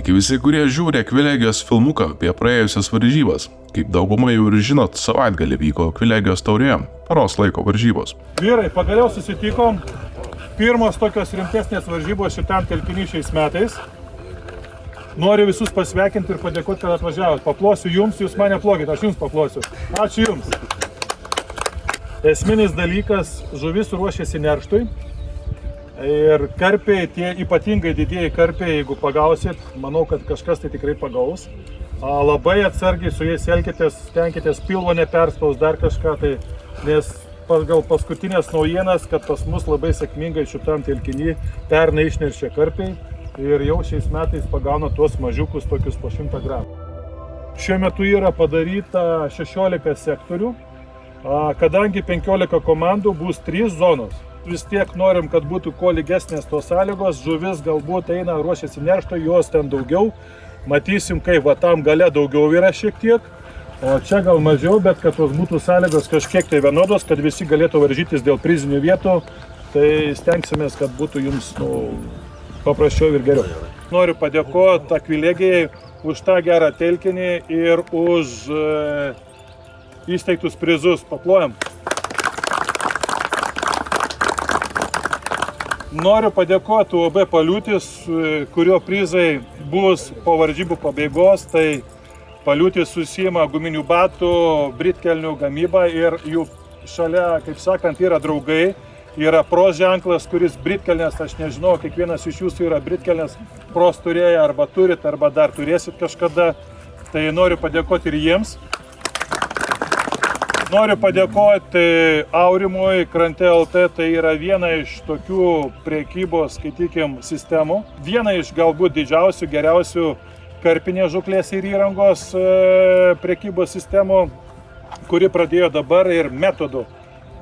Sveiki visi, kurie žiūri Akvilegijos filmuką apie praėjusias varžybas. Kaip dauguma jau ir žinot, savaitgalį vyko Akvilegijos taurėje, paros laiko varžybos. Vyrai, pagaliau susitikom. Pirmos tokios rimtesnės varžybos šitam telkiny šiais metais. Noriu visus pasveikinti ir padėkoti, kad atvažiavot. Paplosiu jums, jūs mane plokit, aš jums paplosiu. Ačiū jums. Esminis dalykas, žuvis ruošiasi nerštui. Ir karpiai, tie ypatingai didieji karpiai, jeigu pagausit, manau, kad kažkas tai tikrai pagaus. Labai atsargiai su jais elkitės, stenkitės pilvo neperspaus, dar kažką tai, nes pagal paskutinės naujienas, kad pas mus labai sėkmingai šitam telkiny pernai išneršė karpiai ir jau šiais metais pagauna tuos mažiukus, tokius po 100 gramų. Šiuo metu yra padaryta 16 sektorių, kadangi 15 komandų bus 3 zonos. Vis tiek norim, kad būtų kuo lygesnės tos sąlygos, žuvis galbūt eina, ruošiasi neršto, jos ten daugiau. Matysim, kaip va tam gale daugiau yra šiek tiek, o čia gal mažiau, bet kad tos būtų sąlygos kažkiek tai vienodos, kad visi galėtų varžytis dėl prizinių vietų, tai stengsimės, kad būtų jums paprasčiau ir geriau. Noriu padėkoti Akvilegijai už tą gerą telkinį ir už įsteigtus prizus. Paplojam. Noriu padėkoti UAB Paliūtis, kurio prizai bus po varžybų pabaigos. Tai Paliūtis užsiima guminių batų, britkelnių gamybą ir jų šalia, kaip sakant, yra draugai. Yra pros ženklas, kuris britkelnės, aš nežinau, kiekvienas iš jūsų yra britkelnės pros turėję, arba turit, arba dar turėsit kažkada. Tai noriu padėkoti ir jiems. Noriu padėkoti Aurimui, Krante LT, tai yra viena iš tokių prekybos, skaitykim, sistemų. Viena iš galbūt didžiausių, geriausių karpinės žuklės ir įrangos prekybos sistemų, kuri pradėjo dabar ir metodų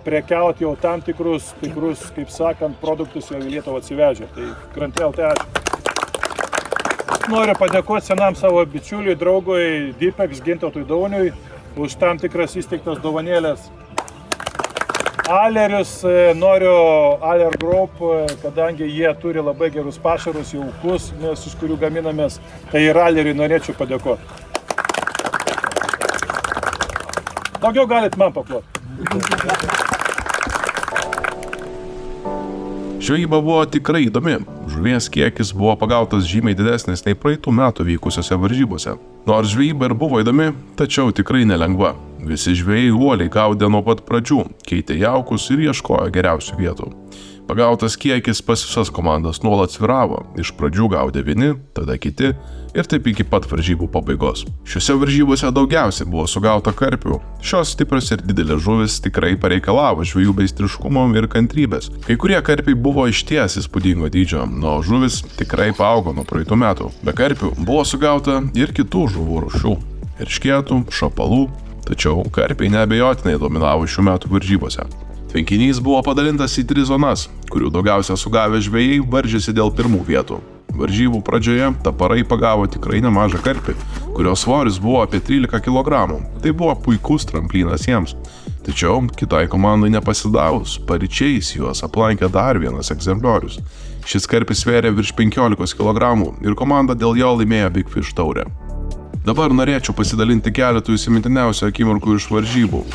prekiauti jau tam tikrus, kaip sakant, produktus jau į Lietuvą atsivežė. Tai Krante LT, ačiū. Noriu padėkoti senam savo bičiuliui, draugui Dipex Gintautui Dauniui už tam tikras įsteigtas dovanėlės. Alerius, noriu Aler Group, kadangi jie turi labai gerus pašarus, jaukus, iš kurių gaminamės, tai ir Aleriui norėčiau padėkoti. Daugiau galit man paploti. Žvejyba buvo tikrai įdomi. Žuvies kiekis buvo pagautas žymiai didesnis nei praeitų metų vykusiose varžybose. Nors žvejyba ir buvo įdomi, tačiau tikrai nelengva. Visi žvejai uoliai gaudė nuo pat pradžių, keitė jaukus ir ieškojo geriausių vietų. Pagautas kiekis pas visas komandas nuolat svyravo. Iš pradžių gaudė vieni, tada kiti ir taip iki pat varžybų pabaigos. Šiuose varžybose daugiausiai buvo sugauta karpių. Šios stiprios ir didelės žuvis tikrai pareikalavo žvejų meistriškumo ir kantrybės. Kai kurie karpiai buvo išties įspūdingo dydžio, o žuvis tikrai paaugo nuo praeitų metų. Be karpių buvo sugauta ir kitų žuvų rūšių – eršketų, šapalų, tačiau karpiai neabejotinai dominavo šių metų varžybose. Tvenkinys buvo padalintas į 3 zonas, kurių daugiausia sugavę žvejai varžėsi dėl pirmų vietų. Varžybų pradžioje taparai pagavo tikrai nemažą karpį, kurio svoris buvo apie 13 kg. Tai buvo puikus tramplynas jiems. Tačiau kitai komandai nepasidavus, paryčiais juos aplankė dar vienas egzempliorius. Šis karpis svėrė virš 15 kg ir komanda dėl jo laimėjo Big Fish taurę. Dabar norėčiau pasidalinti keletų įsimintiniausių akimirkų iš varžybų.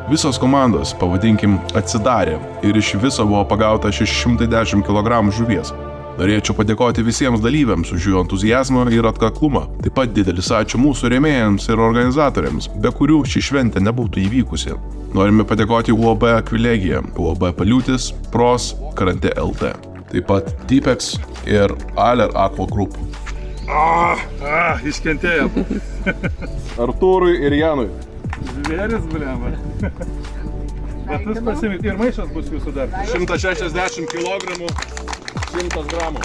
Visos komandos, pavadinkim, atsidarė ir iš viso buvo pagauta 610 kg žuvies. Norėčiau padėkoti visiems dalyviams už jų entuzijazmą ir atkaklumą. Taip pat didelis ačiū mūsų rėmėjams ir organizatoriams, be kurių ši šventė nebūtų įvykusi. Norime padėkoti UAB Akvilegija, UAB Paliūtis, Pros, Krante LT. Taip pat Deepex ir Aller Aqua Group. Iškentėjo. Artūrui ir Janui. Žvėris, bliamba. Bet jūs pasimit ir maišas bus jūsų dar. 160 kg, 100 gramų.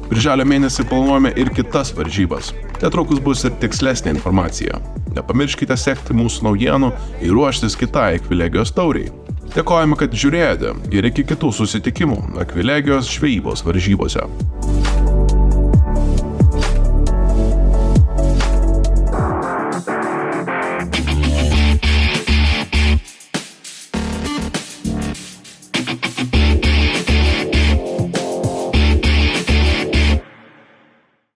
Birželio mėnesį planuojame ir kitas varžybas. Netrukus bus ir tikslesnė informacija. Nepamirškite sekti mūsų naujienų ir ruoštis kitai Akvilegijos tauriai. Dėkojame, kad žiūrėjote ir iki kitų susitikimų Akvilegijos žvejybos varžybose.